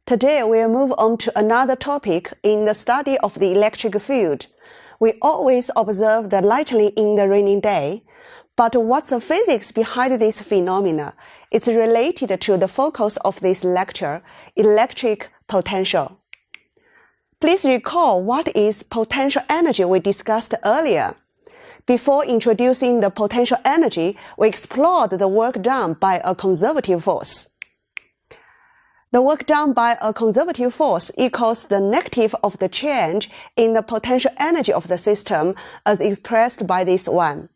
Today we'll move on to another topic in the study of the electric field. We always observe the lightning in the rainy day, but what's the physics behind this phenomena? It's related to the focus of this lecture, electric potential. Please recall what is potential energy we discussed earlier. Before introducing the potential energy, we explored the work done by a conservative force. The work done by a conservative force equals the negative of the change in the potential energy of the system as expressed by this one.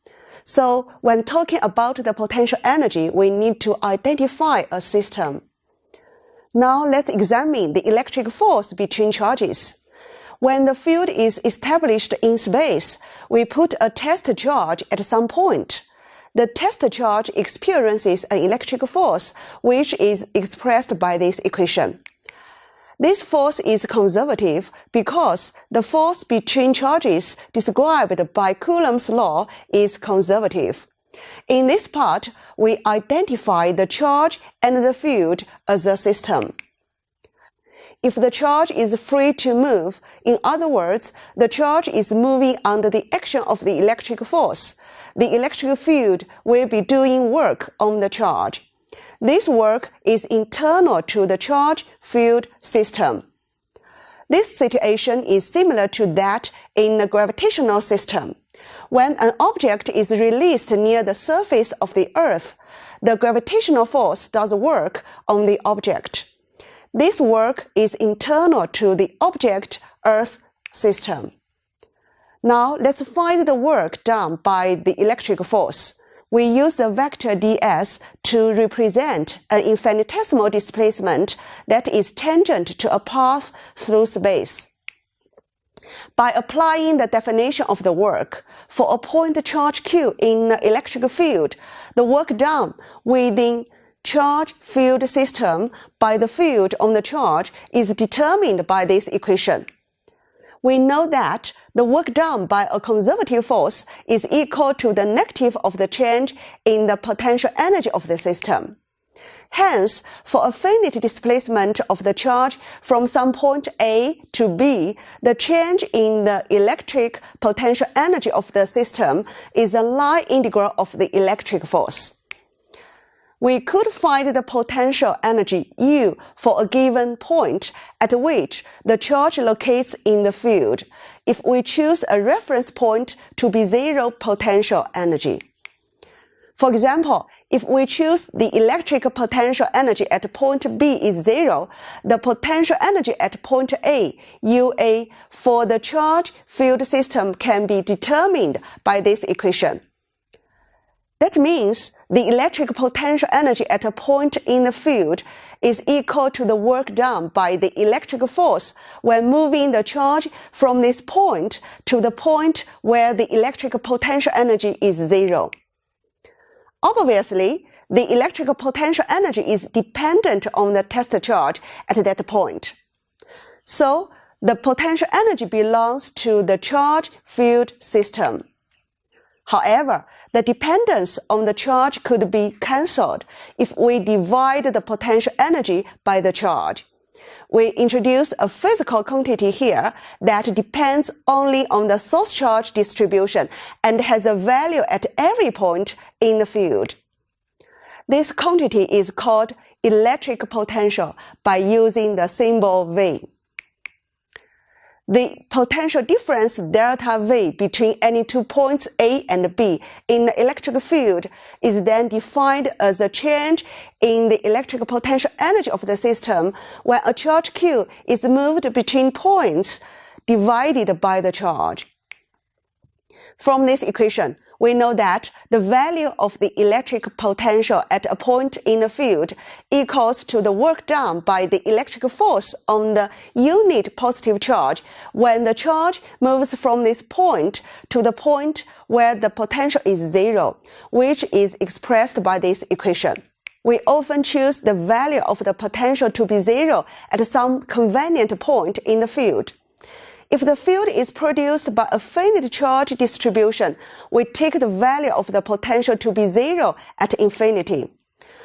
So, when talking about the potential energy, we need to identify a system. Now, let's examine the electric force between charges. When the field is established in space, we put a test charge at some point. The test charge experiences an electric force, which is expressed by this equation. This force is conservative because the force between charges described by Coulomb's law is conservative. In this part, we identify the charge and the field as a system. If the charge is free to move, in other words, the charge is moving under the action of the electric force, the electric field will be doing work on the charge. This work is internal to the charge-field system. This situation is similar to that in the gravitational system. When an object is released near the surface of the Earth, the gravitational force does work on the object. This work is internal to the object-Earth system. Now, let's find the work done by the electric force. We use the vector ds to represent an infinitesimal displacement that is tangent to a path through space. By applying the definition of the work, for a point charge q in the electric field, the work done within charge-field system by the field on the charge is determined by this equation. We know that the work done by a conservative force is equal to the negative of the change in the potential energy of the system. Hence, for a finite displacement of the charge from some point A to B, the change in the electric potential energy of the system is a line integral of the electric force. We could find the potential energy U for a given point at which the charge locates in the field, if we choose a reference point to be zero potential energy. For example, if we choose the electric potential energy at point B is zero, the potential energy at point A, UA, for the charge-field system can be determined by this equation. That means the electric potential energy at a point in the field is equal to the work done by the electric force when moving the charge from this point to the point where the electric potential energy is zero. Obviously, the electric potential energy is dependent on the test charge at that point. So, the potential energy belongs to the charge-field system. However, the dependence on the charge could be cancelled if we divide the potential energy by the charge. We introduce a physical quantity here that depends only on the source charge distribution and has a value at every point in the field. This quantity is called electric potential by using the symbol V. The potential difference delta V between any 2 points A and B in the electric field is then defined as a change in the electric potential energy of the system when a charge Q is moved between points divided by the charge. From this equation, we know that the value of the electric potential at a point in the field equals to the work done by the electric force on the unit positive charge when the charge moves from this point to the point where the potential is zero, which is expressed by this equation. We often choose the value of the potential to be zero at some convenient point in the field. If the field is produced by a finite charge distribution, we take the value of the potential to be zero at infinity.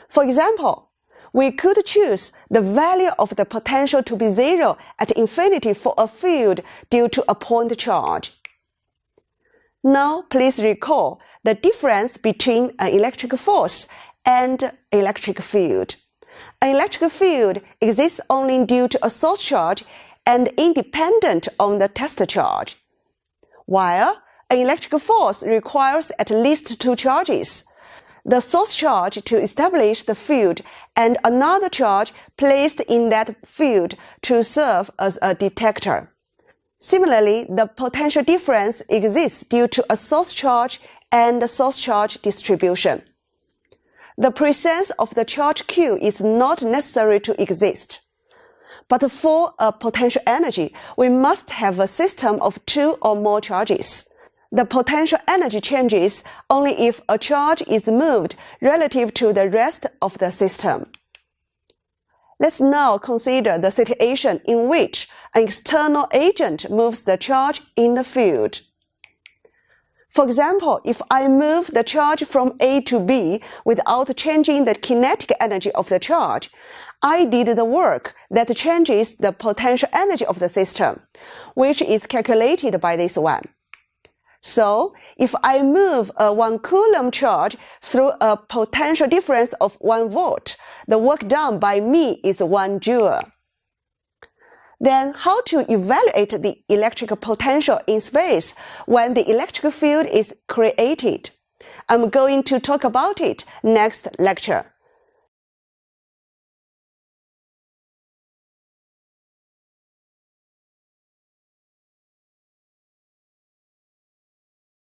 For example, We could choose the value of the potential to be zero at infinity for a field due to a point charge. Now, please recall the difference between an electric force and electric field. An electric field exists only due to a source charge and independent on the test charge, while an electric force requires at least two charges: the source charge to establish the field and another charge placed in that field to serve as a detector. Similarly, the potential difference exists due to a source charge and the source charge distribution. The presence of the charge Q is not necessary to exist. But for a potential energy, we must have a system of two or more charges. The potential energy changes only if a charge is moved relative to the rest of the system. Let's now consider the situation in which an external agent moves the charge in the field. For example, if I move the charge from A to B without changing the kinetic energy of the charge, I did the work that changes the potential energy of the system, which is calculated by this one. So, if I move a 1 coulomb charge through a potential difference of 1 volt, the work done by me is 1 joule. Then, how to evaluate the electric potential in space when the electric field is created? I'm going to talk about it next lecture.